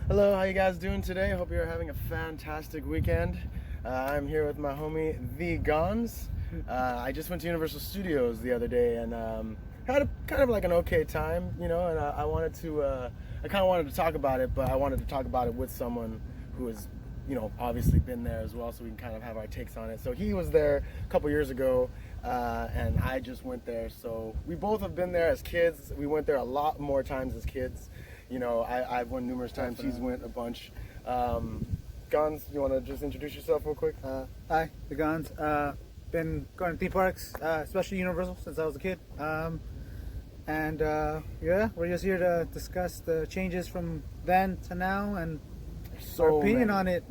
Hello, how you guys doing today? Hope you're having a fantastic weekend. I'm here with my homie theeGonz. I just went to Universal Studios the other day and had a kind of like an okay time, you know. And I wanted to, I kind of wanted to talk about it, but I wanted to talk about it with someone who has, you know, obviously been there as well, so we can kind of have our takes on it. So he was there a couple years ago, and I just went there. So we both have been there as kids. We went there a lot more times as kids. You know, I've went numerous times. He's went a bunch. Gonz, you want to just introduce yourself real quick? Hi, theeGonz. Been going to theme parks, especially Universal, since I was a kid. Yeah, we're just here to discuss the changes from then to now and our opinion on it.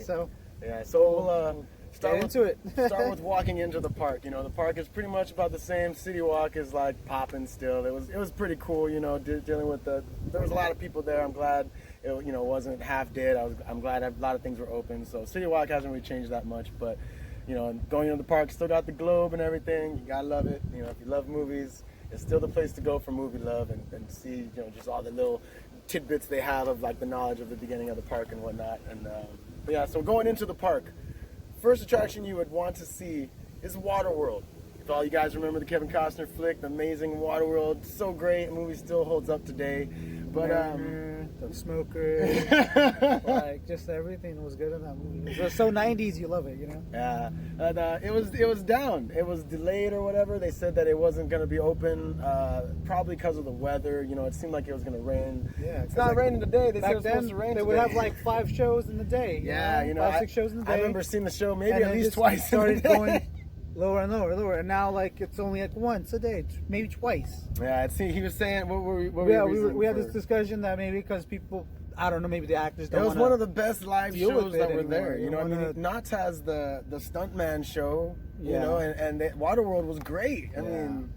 So yeah, so we'll get into it. Start with walking into the park. You know, the park is pretty much about the same. City Walk is like popping still. It was pretty cool. You know, dealing with there was a lot of people there. I'm glad it wasn't half dead. I'm glad a lot of things were open. So City Walk hasn't really changed that much, but you know, going into the park, still got the globe and everything. You gotta love it. You know, if you love movies, it's still the place to go for movie love and see, you know, just all the little tidbits they have of like the knowledge of the beginning of the park and whatnot. And but yeah, so going into the park, first attraction you would want to see is Waterworld. If all you guys remember the Kevin Costner flick, the amazing Waterworld, so great. The movie still holds up today. But the smoker, like just everything was good in that movie. It was so 90s, you love it, you know. Yeah, and it was down. It was delayed or whatever. They said that it wasn't going to be open, probably because of the weather. You know, it seemed like it was going to rain. Yeah, it's not raining today. They said it was supposed to rain. They would have like 5 shows in the day. Yeah, you know, 5, 6 shows in the day. I remember seeing the show maybe and at least just twice. Started going lower and lower, and now like it's only like once a day, maybe twice. Yeah, he was saying we had this discussion that maybe because people, I don't know, maybe the actors don't. It was one of the best live shows that were there. You know, I mean, Knott's has the Stuntman show. You know, and Waterworld was great. I mean,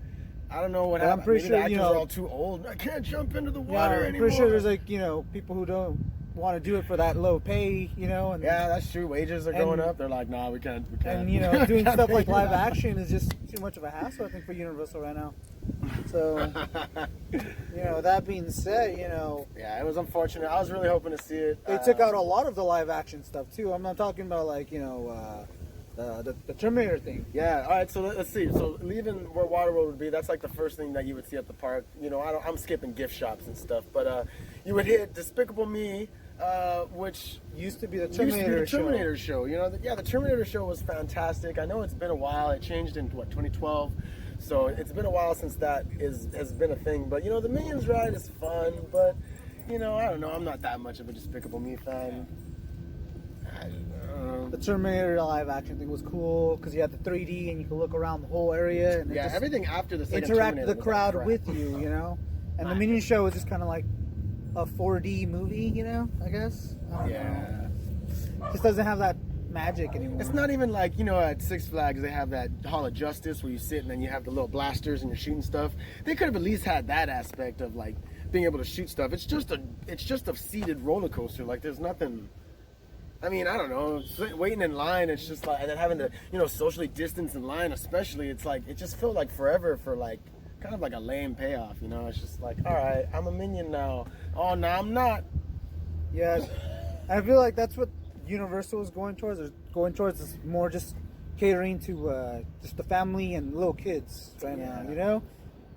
I don't know what happened. I'm pretty sure the actors are all too old. I can't jump into the water anymore. I'm pretty sure there's like, you know, people who don't want to do it for that low pay, you know. And yeah, that's true. Wages are going up. They're like, nah, we can't. And you know, doing stuff like live action is just too much of a hassle, I think, for Universal right now. So, you know, that being said, you know, yeah, it was unfortunate. I was really hoping to see it. They took out a lot of the live action stuff too. I'm not talking about like, you know, the Terminator thing. Yeah. All right. So let's see. So leaving where Waterworld would be, that's like the first thing that you would see at the park. You know, I'm skipping gift shops and stuff, but you would hit Despicable Me. Which used to be the Terminator show. You know, the Terminator show was fantastic. I know it's been a while. It changed in 2012, so it's been a while since that has been a thing. But you know, the Minions ride is fun. But you know, I don't know. I'm not that much of a Despicable Me fan. The Terminator live action thing was cool because you had the 3D and you could look around the whole area. And yeah, everything after the second interact Terminator with the crowd with you, you know. And the Minion show was just kind of like a 4D movie, you know, I guess. I don't know. Just doesn't have that magic anymore. It's not even like, you know, at Six Flags they have that Hall of Justice where you sit and then you have the little blasters and you're shooting stuff. They could have at least had that aspect of like being able to shoot stuff. It's just a seated roller coaster. Like there's nothing. I mean, I don't know. Waiting in line, it's just like, and then having to, you know, socially distance in line, especially. It's like it just felt like forever for like. Kind of like a lame payoff, you know. It's just like, all right, I'm a minion now. Oh, no, I'm not. Yeah, I feel like that's what Universal is going towards. They're going towards is more just catering to just the family and little kids right now, you know.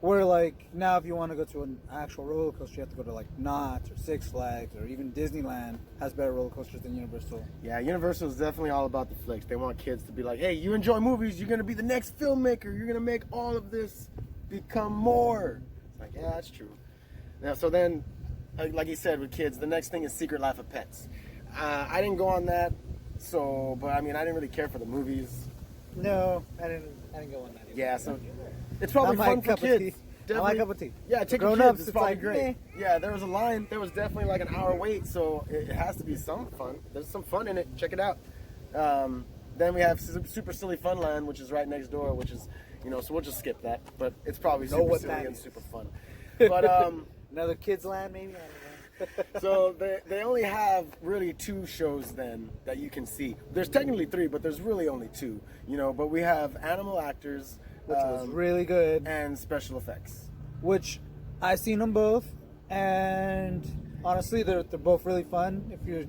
Where like now, if you want to go to an actual roller coaster, you have to go to like Knott's or Six Flags or even Disneyland has better roller coasters than Universal. Yeah, Universal is definitely all about the flicks. They want kids to be like, hey, you enjoy movies, you're gonna be the next filmmaker. You're gonna make all of this become more. It's like, yeah, that's true. Now, so then, like you said with kids, the next thing is Secret Life of Pets. I didn't go on that, so, but I mean, I didn't really care for the movies. No, I didn't go on that either. Yeah, so it's probably fun for kids. I like cup of tea. Yeah, take grown kids, ups, it's probably like, great. Yeah, there was a line. There was definitely like an hour wait, so it has to be some fun. There's some fun in it. Check it out. Then we have Super Silly Funland, which is right next door, which is, you know, so we'll just skip that. But it's probably super silly and super fun. But another kids land maybe. I don't know. So they only have really 2 shows then that you can see. There's technically 3, but there's really only 2. You know, but we have animal actors, which was really good, and special effects. Which I seen them both, and honestly, they're both really fun. If you're,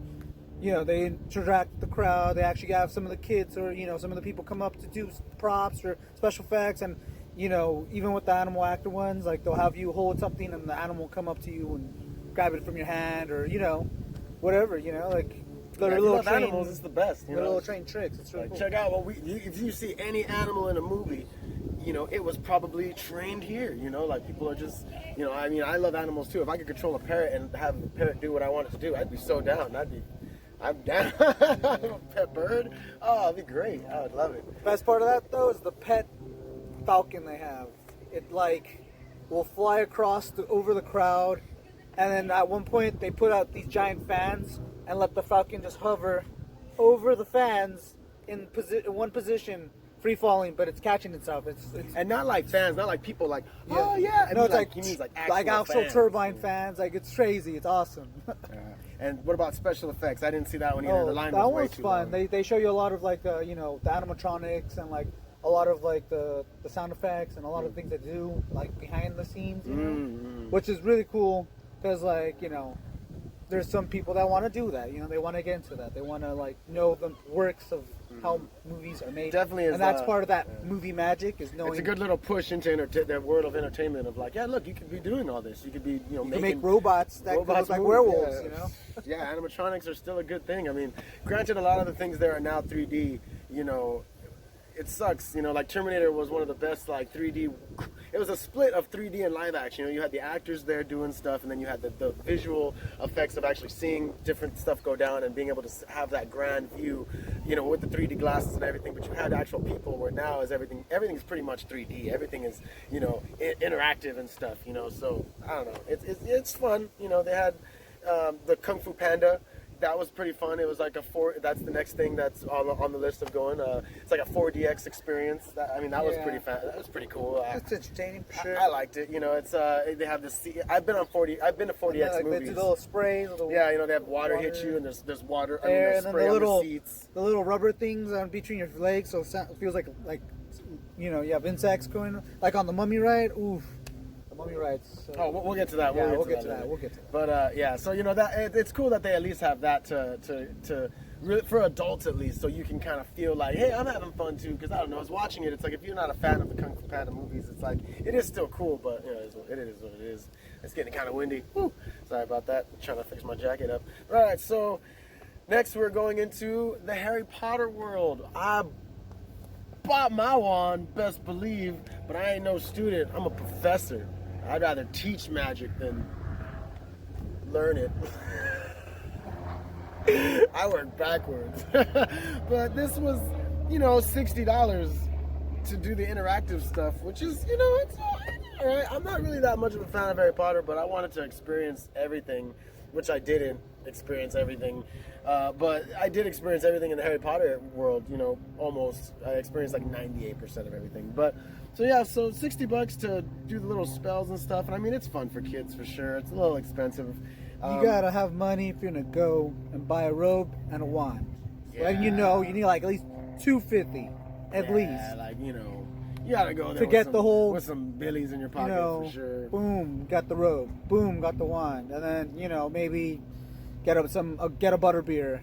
they interact with the crowd. They actually have some of the kids or some of the people come up to do props or special effects, and even with the animal actor ones, like they'll have you hold something and the animal will come up to you and grab it from your hand or whatever, like. Little train, animals is the best. Little train tricks. It's really like, cool. check out if you see any animal in a movie, it was probably trained here. Like people are just, I love animals too. If I could control a parrot and have the parrot do what I want it to do, I'd be so down. I'm down. Pet bird. Oh, it'd be great. I would love it. Best part of that though is the pet falcon they have. It will fly across over the crowd, and then at one point they put out these giant fans and let the falcon just hover over the fans in one position, free falling, but it's catching itself. It's and not like fans, not like people like, oh yeah. No, it's he means like actual fans. turbine fans. Like it's crazy. It's awesome. And what about special effects? I didn't see that one either. The line that was way one's too fun. long. They show you a lot of the animatronics and like a lot of like the sound effects and a lot of things that do like behind the scenes, which is really cool because there's some people that want to do that. They want to get into that. They want to know the works of how movies are made. Definitely is, and that's part of that movie magic is knowing. It's a good little push into the world of entertainment of look, you could be doing all this. You could be, you can make robots that could look like werewolves. Yeah, animatronics are still a good thing. I mean, granted, a lot of the things there are now 3D. It sucks, like Terminator was one of the best 3D. It was a split of 3D and live action. You had the actors there doing stuff, and then you had the visual effects of actually seeing different stuff go down and being able to have that grand view, with the 3D glasses and everything. But you had actual people. Where now is everything's pretty much 3D. Everything is interactive and stuff. So I don't know. It's fun. They had the Kung Fu Panda. That was pretty fun. It was like that's the next thing that's on the list of going. It's like a 4DX experience. That was pretty fun. That was pretty cool. It's entertaining for sure. I liked it. It's they have this. I've been to 4DX movies. They do the little sprays. They have water hit you, and there's water. There's spray the on little the seats. The little rubber things on between your legs, so it feels like you have insects going like on the Mummy ride. Oof. Mummy rides. We'll get to that. We'll get to that. But so that it's cool that they at least have that to for adults at least, so you can kind of feel like, hey, I'm having fun too. Because I don't know, I was watching it. It's like if you're not a fan of the Kung Fu Panda movies, it's like it is still cool, but it is what it is. It's getting kind of windy. Woo. Sorry about that. I'm trying to fix my jacket up. All right, so next we're going into the Harry Potter world. I bought my wand, best believe, but I ain't no student. I'm a professor. I'd rather teach magic than learn it. I work backwards. But this was, $60 to do the interactive stuff, which is, it's all right. I'm not really that much of a fan of Harry Potter, but I wanted to experience everything, which I didn't experience everything. But I did experience everything in the Harry Potter world, almost. I experienced like 98% of everything. But so $60 to do the little spells and stuff. And it's fun for kids for sure. It's a little expensive. You gotta have money if you're gonna go and buy a robe and a wand. Yeah. And you need like at least $250 at least. You gotta go there to get the whole with some billies in your pocket for sure. Boom, got the robe. Boom, got the wand, and then maybe get a butterbeer.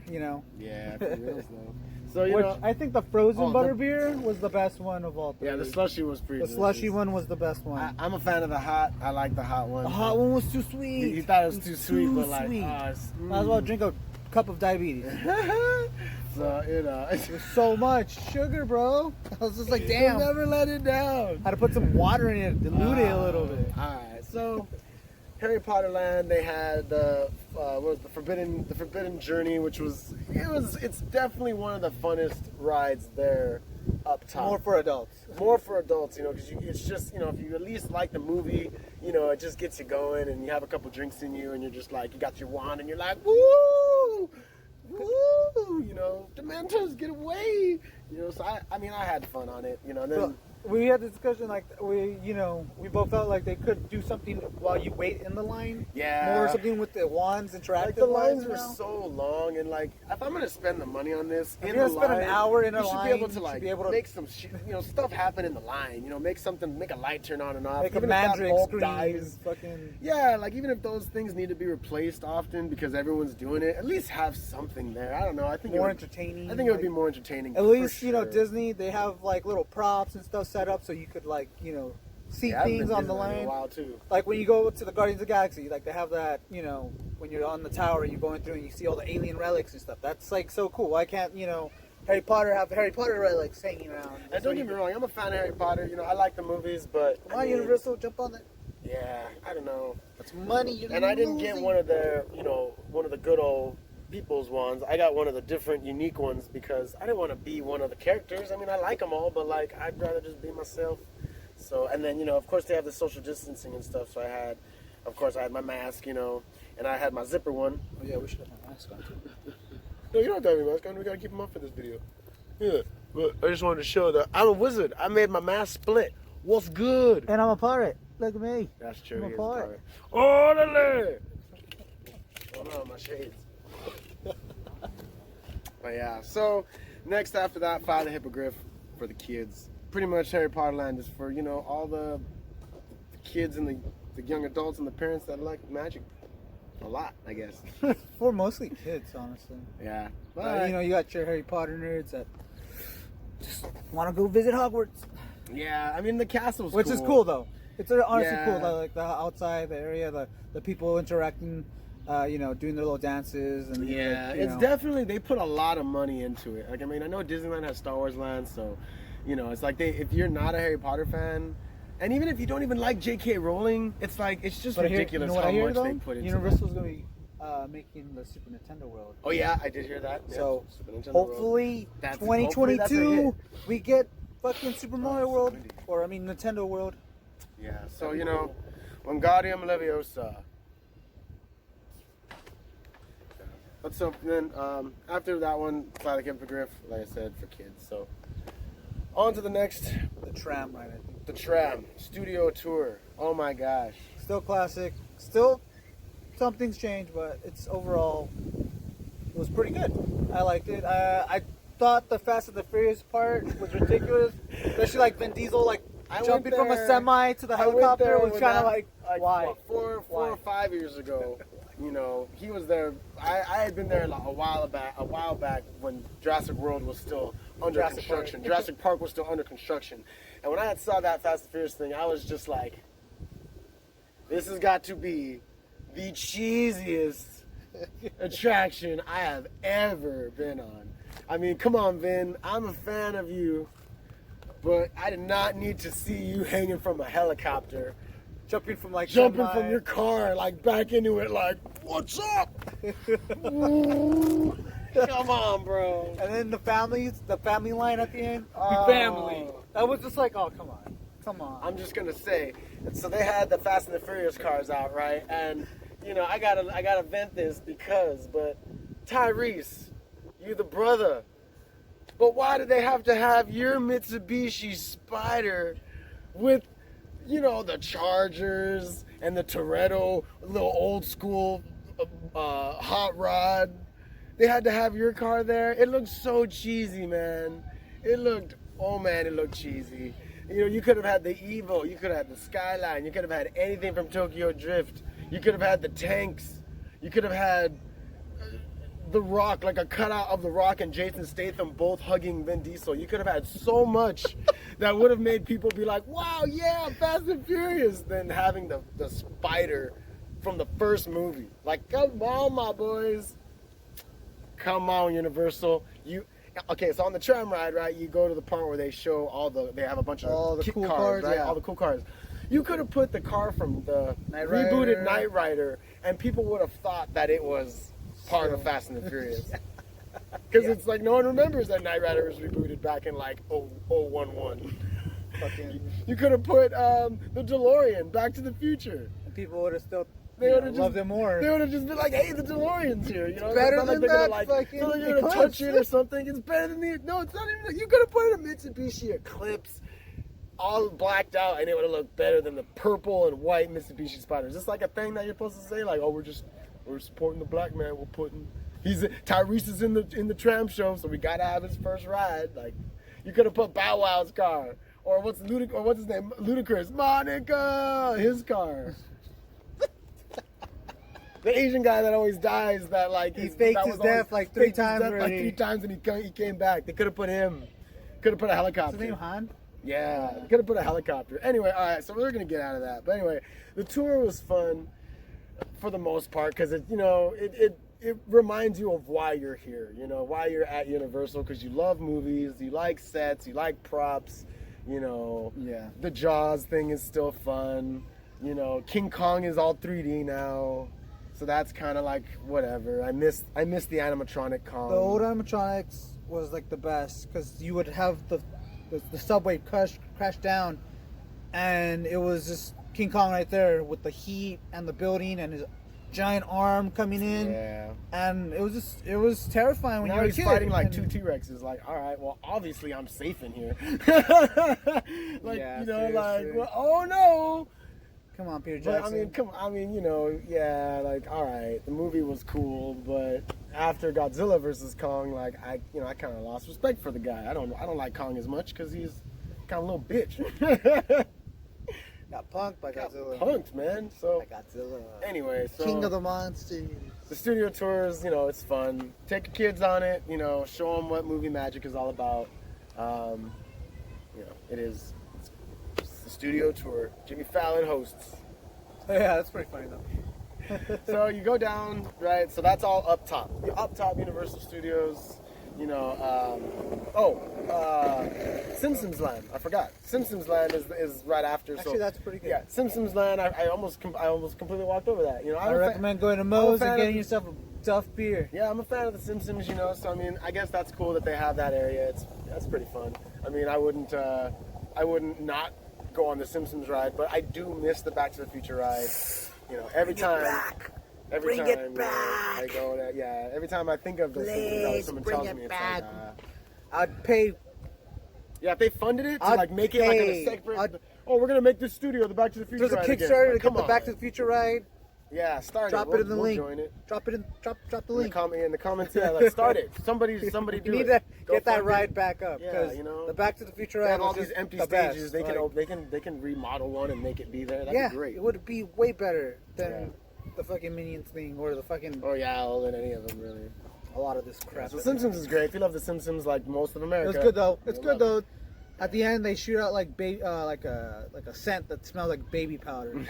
Yeah, for real though. So I think the frozen butterbeer was the best one of all three. Yeah, the slushy was pretty. The slushy one was the best one. I'm a fan of the hot. I like the hot one. The hot one was too sweet. You thought it was too sweet, but might as well drink a cup of diabetes. So it was so much sugar, bro. I was just like, damn. You'll never let it down. Had to put some water in it, dilute it a little bit. All right, so Harry Potter Land, they had the Forbidden Journey, which it's definitely one of the funnest rides there up top. More for adults, because it's just, if you at least like the movie, it just gets you going, and you have a couple drinks in you, and you're just like, you got your wand, and you're like, woo, woo, Dementors, get away, so I had fun on it, and then. we had this discussion like we both felt like they could do something while you wait in the line. Yeah. More something with the wands, interactive. Like the lines were now. so long, and like if I'm gonna spend the money on this, If you're gonna spend an hour in a you should line, be able to you like should be able to make some stuff happen in the line. Make a light turn on and off. make a Even if that magic bulb screen. dies. Fucking. Yeah, like even if those things need to be replaced often because everyone's doing it, at least have something there. I don't know. I think More entertaining. I think it would be more entertaining. At least for sure. Disney, they have like little props and stuff set up so you could like see Yeah, I haven't things been on the Disneyland in a line. while too. Like when you go to the Guardians of the Galaxy, like they have that when you're on the tower and you're going through and you see all the alien relics and stuff. That's like so cool. Why can't Harry Potter have the Harry Potter relics hanging around? And don't get me wrong, I'm a fan of Harry Potter. I like the movies, but Come on, Universal, jump on that. Yeah, I don't know. That's money. And I didn't get one of their, one of the good old people's ones. I got one of the different, unique ones because I didn't want to be one of the characters. I mean, I like them all, but like, I'd rather just be myself. So, and then, of course, they have the social distancing and stuff. So I had my mask, and I had my zipper one. Oh yeah, we should have my mask on too. No, you don't have to have your mask on. We gotta keep them up for this video. Yeah, but I just wanted to show that I'm a wizard. I made my mask split. What's good? And I'm a pirate. Look at me. That's true. I'm a he is pirate. Orderly! Oh no, my shades. But yeah, so next after that, Fire the Hippogriff for the kids. Pretty much Harry Potter Land is for, all the kids and the young adults and the parents that like magic a lot, I guess. For mostly kids, honestly. Yeah. But, you got your Harry Potter nerds that just want to go visit Hogwarts. Yeah, I mean, the castle's Which cool. is cool, though. It's honestly Yeah. cool, like the outside, the area, the people interacting, doing their little dances. And Yeah, like, it's definitely, they put a lot of money into it. Like, I mean, I know Disneyland has Star Wars Land, so, it's like if you're not a Harry Potter fan, and even if you don't even like J.K. Rowling, it's like, it's just ridiculous how much they put into Universal's going to be making the Super Nintendo World. Oh, yeah, I did hear that. Yeah, So, Super Nintendo hopefully, World. Hopefully that's a 2022, hit. we get fucking Super Mario World, or Nintendo World. Yeah, so, Wingardium Leviosa. But so then, after that one, Fly the Hippogriff, like I said, for kids. So, on to the next, The tram ride, I think. the Tram Studio Tour. Oh my gosh. Still classic. Still, something's changed, but it's overall, it was pretty good. I liked it. I thought the Fast and the Furious part was ridiculous, especially like Vin Diesel jumping from a semi to the helicopter. Was kind of like why? What, four or 5 years ago, he was there. I had been there a while back when Jurassic World was still under construction. Jurassic Park was still under construction. And when I saw that Fast and Furious thing, I was just like, this has got to be the cheesiest attraction I have ever been on. I mean, come on, Vin. I'm a fan of you, but I did not need to see you hanging from a helicopter, Jumping from from your car, back into it, what's up? Ooh, come on, bro. And then the family line at the end. Oh. Family. That was just like, oh, come on. I'm just gonna say, so they had the Fast and the Furious cars out, right? And I gotta vent this but Tyrese, you the brother, but why did they have to have your Mitsubishi Spider with, the Chargers and the Toretto, little old school hot rod? They had to have your car there. It looked so cheesy, man. It looked cheesy. You could have had the Evo, you could have had the Skyline, you could have had anything from Tokyo Drift. You could have had the tanks. You could have had The Rock, like a cutout of The Rock and Jason Statham both hugging Vin Diesel. You could have had so much that would have made people be like, wow, yeah, Fast and Furious, than having the spider from the first movie. Like, come on, my boys. Come on, Universal. Okay, so on the tram ride, right, you go to the part where they show they have a bunch of all the kit cool cars, right? yeah. All the cool cars. You could have put the car from the Rebooted Knight Rider, and people would have thought that it was part of Fast and the Furious. Because it's like no one remembers that Knight Rider was rebooted back in 011. You could have put the DeLorean, Back to the Future. And people would have still loved it more. They would have just been like, hey, the DeLorean's here. It's better than that fucking so they're gonna touch it or something. It's better than no, it's not even. You could have put a Mitsubishi Eclipse all blacked out, and it would have looked better than the purple and white Mitsubishi Spider. Is this like a thing that you're supposed to say? Like, oh, we're supporting the black man. Tyrese is in the tram show, so we gotta have his first ride. Like, you could have put Bow Wow's car, or what's his name? Ludacris, Monica, his car. The Asian guy that always dies, that like he faked his death like 3 times already. Like 3 times, and he came back. They could have put him. Could have put a helicopter. Is his name Han? Yeah, they could have put a helicopter. Anyway, all right, so we're gonna get out of that. But anyway, the tour was fun for the most part because it reminds you of why you're here. You know, why you're at Universal, because you love movies, you like sets, you like props. You know, yeah. The Jaws thing is still fun. You know, King Kong is all 3D now. So that's kind of like whatever. I miss the animatronic Kong. The old animatronics was like the best because you would have the subway crash down, and it was just King Kong right there with the heat and the building and his giant arm coming in. Yeah. And it was terrifying when you were a kid. He's fighting like 2 T-Rexes. Like, all right, well, obviously I'm safe in here. Like, yeah, you know, seriously. like, well, oh no. Come on, Peter But, Jackson. you know, yeah, like, all right, the movie was cool, but after Godzilla versus Kong, like, I kind of lost respect for the guy. I don't like Kong as much because he's kind of a little bitch. Got punked by Godzilla. Punked, man. So by Godzilla. Anyway, so King of the monsters. The studio tours, you know, it's fun. Take your kids on it, you know, show them what movie magic is all about. You know, it's the studio tour. Jimmy Fallon hosts. Yeah, that's pretty funny though. So you go down, right? So that's all up top. The up top Universal Studios, you know. Simpsons Land. I forgot. Simpsons Land is right after. Actually, so, that's pretty good. Yeah, Simpsons Land. I almost completely walked over that. You know, I recommend going to Moe's and getting yourself a tough beer. Yeah, I'm a fan of the Simpsons. You know, so I mean, I guess that's cool that they have that area. That's pretty fun. I mean, I wouldn't not go on the Simpsons ride, but I do miss the Back to the Future ride. You know, every time I go there, yeah. Every time I think of the Simpsons ride, someone tells me it's like, I'd pay. Yeah, if they funded it to make it like a separate. We're gonna make this studio the Back to the Future There's a ride Kickstarter again. to get the Back to the Future ride. Yeah, start drop it. It in the link. Join it. Drop the link. In the comments, yeah, like start it. Somebody do it. You need to get that ride back up. Yeah, you know, the Back to the Future ride. They have all these empty stages. Best. They can remodel one and make it be there. That'd be great. It would be way better than the fucking Minions thing or the fucking. Or or than any of them really. A lot of this crap. So Simpsons is great. If you love the Simpsons, like most of America, it's good though. It's good though. At the end, they shoot out like a scent that smells like baby powder.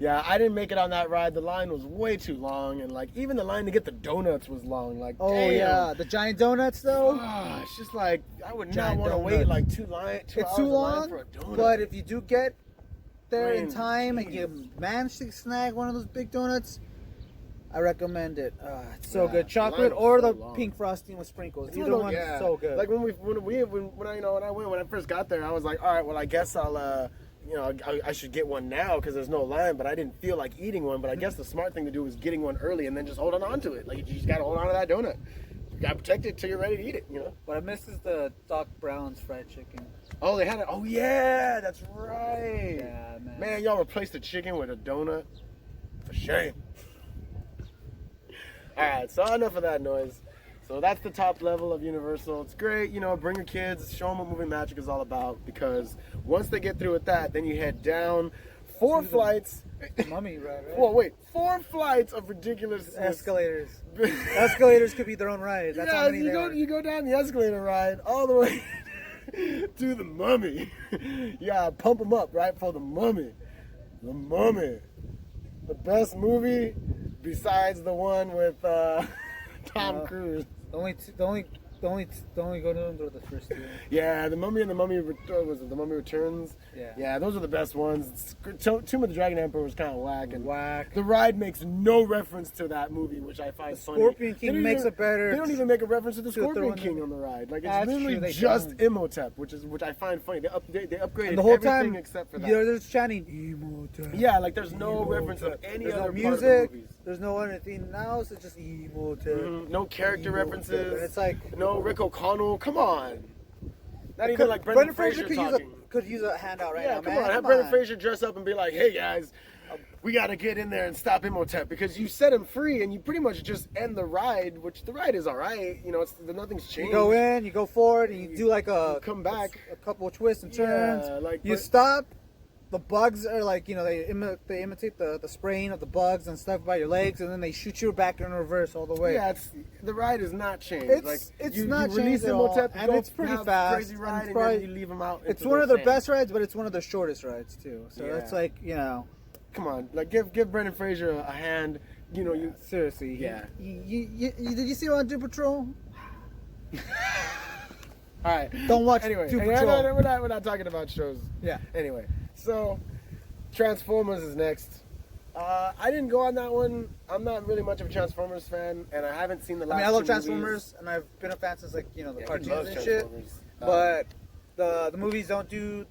Yeah, I didn't make it on that ride. The line was way too long, and like even the line to get the donuts was long. Like, damn. Yeah, the giant donuts though. It's just like I would not want to wait like 2 hours It's too long, for a donut. but if you do get there in time and you manage to snag one of those big donuts, I recommend it. It's so good. Chocolate or the pink frosting with sprinkles. Either one is so good. Like when I first got there, I was like, all right, well, I guess I'll, I should get one now because there's no line. But I didn't feel like eating one. But I guess the smart thing to do was getting one early and then just holding on to it. Like you just gotta hold on to that donut. You gotta protect it till you're ready to eat it. You know. What I miss is the Doc Brown's fried chicken. Oh, they had it. Oh yeah, that's right. Yeah, man. Man, y'all replaced the chicken with a donut. For shame. Alright, so enough of that noise. So that's the top level of Universal. It's great, you know, bring your kids, show them what movie magic is all about, because once they get through with that, then you head down 4 flights. Mummy ride, right? Well, wait, 4 flights of ridiculous escalators. Escalators could be their own ride. That's how many you go down the escalator ride all the way to the Mummy. Yeah, pump them up, right, for the Mummy. The Mummy. The best movie besides the one with Tom Cruise. The only go to them were the first 2. Yeah, the Mummy and the Mummy The Mummy Returns. Yeah, those are the best ones. Tomb of the Dragon Emperor was kind of whack. The ride makes no reference to that movie, which I find funny. Scorpion King makes it better. They don't even make a reference to the Scorpion King on the ride. Like it's literally just Imhotep, which I find funny. They upgraded the whole everything time, except for that. They're just chanting Imhotep. Yeah, like there's no reference of any there's other no part of the music. movies. There's no anything else. It's just Imhotep. No character references. And it's like no Rick O'Connell. Come on. Not even like Brendan Fraser talking. could use a handout right Yeah, now, come man. on. Have Brendan Fraser dress up and be like, hey, guys, we got to get in there and stop Imhotep because you set him free and you pretty much just end the ride, which the ride is all right. You know, nothing's changed. You go in, you go forward, and you do like you come back. a couple of twists and turns. Yeah, like, you stop. The bugs are like, you know, they imitate the spraying of the bugs and stuff by your legs, and then they shoot you back in reverse all the way. Yeah, the ride is not changed. It's you not release changed at all, Imhotep, and it's pretty fast. Crazy ride, and probably, then you leave them out. It's one of their best rides, but it's one of their shortest rides too. So Yeah. it's like, you know, come on, like give Brendan Fraser a hand. You know, you seriously. Yeah. Did you see him on Doom Patrol? all right. Don't watch Anyway, Doom Patrol. we're not talking about shows. Yeah. Anyway, so Transformers is next. I didn't go on that one. I'm not really much of a Transformers fan, and I haven't seen the last. I mean, I love two Transformers, movies. and I've been a fan since like, you know, the Yeah, he cartoons loves and shit. Transformers. But the movies don't do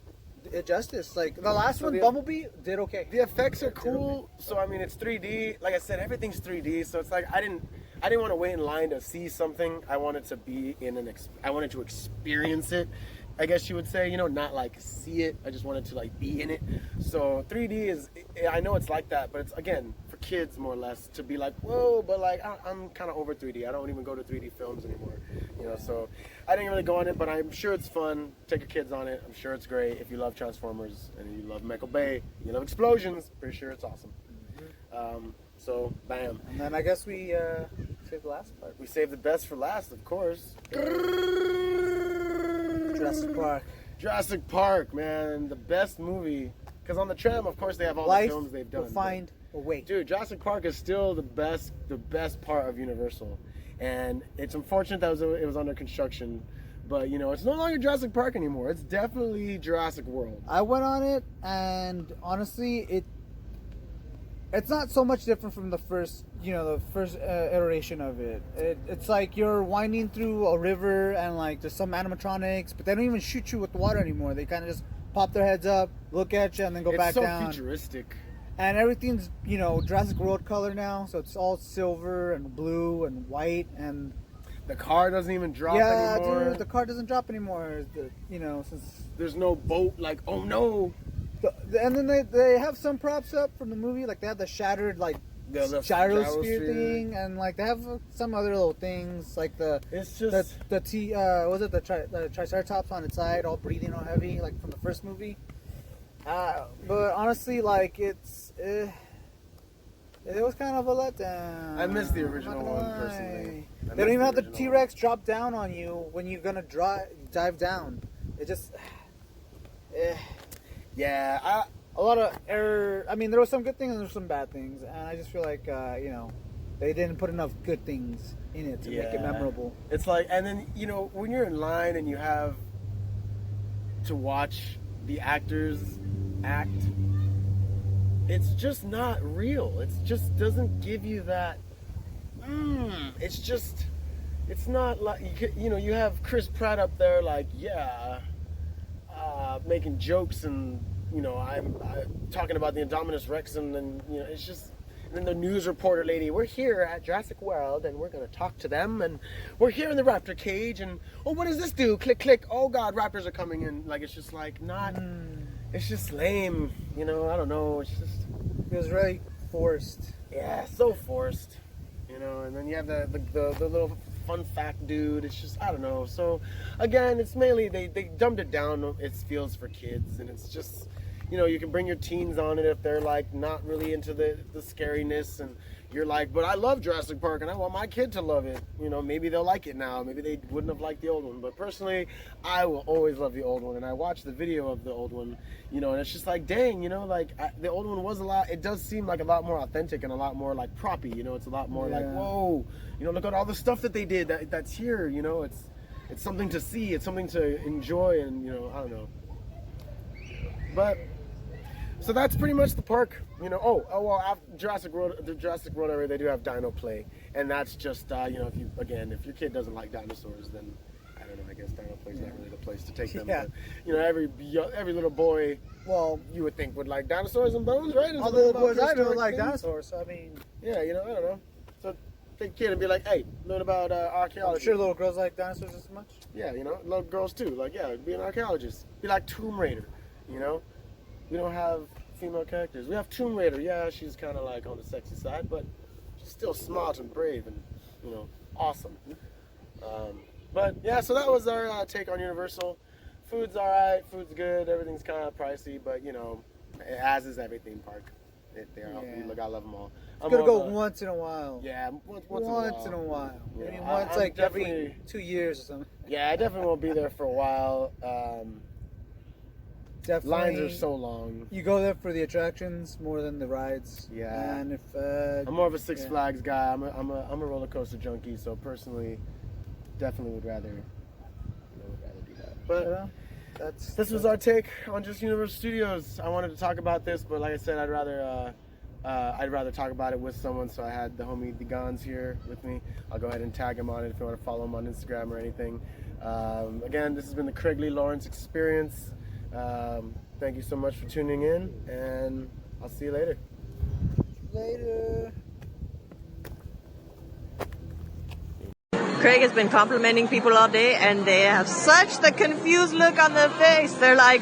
it justice. Like the last So one, the- Bumblebee, did okay. The effects are cool, so I mean it's 3D. Like I said, everything's 3D, so it's like I didn't want to wait in line to see something. I wanted to be I wanted to experience it. I guess you would say, you know, not like see it. I just wanted to like be in it. So 3D is, I know it's like that, but it's again for kids more or less to be like, whoa. But like I'm kind of over 3D. I don't even go to 3D films anymore, you know. So I didn't really go on it, but I'm sure it's fun. Take your kids on it. I'm sure it's great if you love Transformers and you love Michael Bay. You love explosions. Pretty sure it's awesome. So bam. And then I guess we saved the last part. We saved the best for last, of course. Jurassic Park. Jurassic Park, man, the best movie. Because on the tram, of course, they have all Life the films they've done. will find a way. Dude, Jurassic Park is still the best part of Universal, and it's unfortunate that it was under construction. But you know, it's no longer Jurassic Park anymore. It's definitely Jurassic World. I went on it, and honestly, it's not so much different from the first, you know, the first iteration of it. It's like you're winding through a river, and like there's some animatronics, but they don't even shoot you with the water anymore. They kind of just pop their heads up, look at you, and then go back down. It's so futuristic. And everything's, you know, Jurassic World color now, so it's all silver and blue and white, and the car doesn't even drop yeah, anymore. dude, the car doesn't drop anymore. You know, since there's no boat. Like, oh no. And then they have some props up from the movie, like they have the shattered like The gyrosphere thing, and like they have some other little things like it's just the Triceratops on its side, all breathing all heavy, like from the first movie. But honestly, like it was kind of a letdown. I missed the I'm not original gonna one lie. personally. They don't even have the T-Rex drop down on you when you're gonna dive down. It just. Yeah, a lot of error. I mean, there were some good things and there were some bad things, and I just feel like you know, they didn't put enough good things in it to make it memorable. It's like, and then you know, when you're in line and you have to watch the actors act, it's just not real. It just doesn't give you that. It's not like you know, you have Chris Pratt up there like, yeah. Making jokes, and you know, I'm talking about the Indominus Rex, and then you know, it's just. And then the news reporter lady, we're here at Jurassic World, and we're gonna talk to them, and we're here in the raptor cage, and oh, what does this do? Click, click. Oh God, raptors are coming in. Like it's just like not. It's just lame. You know, I don't know. It's just. It was really forced. Yeah, so forced. You know, and then you have the little fun fact dude. It's just, I don't know. So again, it's mainly they dumbed it down. It feels for kids, and it's just, you know, you can bring your teens on it if they're like not really into the scariness, and you're like, but I love Jurassic Park and I want my kid to love it. You know, maybe they'll like it now. Maybe they wouldn't have liked the old one. But personally, I will always love the old one. And I watched the video of the old one, you know, and it's just like, dang, you know, like the old one was it does seem like a lot more authentic and a lot more like proppy, you know, it's a lot more like, whoa, you know, look at all the stuff that they did that's here, you know, it's something to see, it's something to enjoy, and, you know, I don't know. But so that's pretty much the park, you know. Oh well, after the Jurassic World area, they do have Dino Play, and that's just you know, if your kid doesn't like dinosaurs, then I don't know. I guess Dino Play's not really the place to take them. Yeah. But, you know, every little boy, well, you would think would like dinosaurs and bones, right? All the little boys I know like dinosaurs. So I mean, yeah, you know, I don't know. So take a kid and be like, hey, learn about archaeology. I'm sure little girls like dinosaurs as much. Yeah, you know, little girls too. Like, yeah, be an archaeologist. Be like Tomb Raider, you know? We don't have female characters. We have Tomb Raider. Yeah, she's kind of like on the sexy side, but she's still smart and brave and, you know, awesome. But yeah, so that was our take on Universal. Food's alright, food's good, everything's kind of pricey, but you know, as is everything park. Look, I love them all. I'm gonna go once in a while. Yeah, once in a while. Yeah, I mean, once like every 2 years or something. Yeah, I definitely won't be there for a while. Definitely. Lines are so long. You go there for the attractions more than the rides. Yeah. And if I'm more of a Six Flags guy. I'm a roller coaster junkie, so personally, definitely would rather do that. But this was our take on just Universal Studios. I wanted to talk about this, but like I said, I'd rather talk about it with someone. So I had the homie theeGonz here with me. I'll go ahead and tag him on it if you want to follow him on Instagram or anything. Again, this has been the Craigley Lawrence Experience. Thank you so much for tuning in, and I'll see you later. Craig has been complimenting people all day, and they have such the confused look on their face. They're like,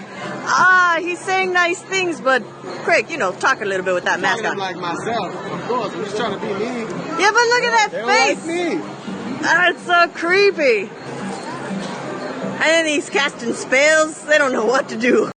he's saying nice things, but Craig, you know, talk a little bit with that mask on. I'm like myself, of course. I'm just trying to be me. Yeah, but look at that face. They don't like me. That's so creepy. And then he's casting spells. They don't know what to do.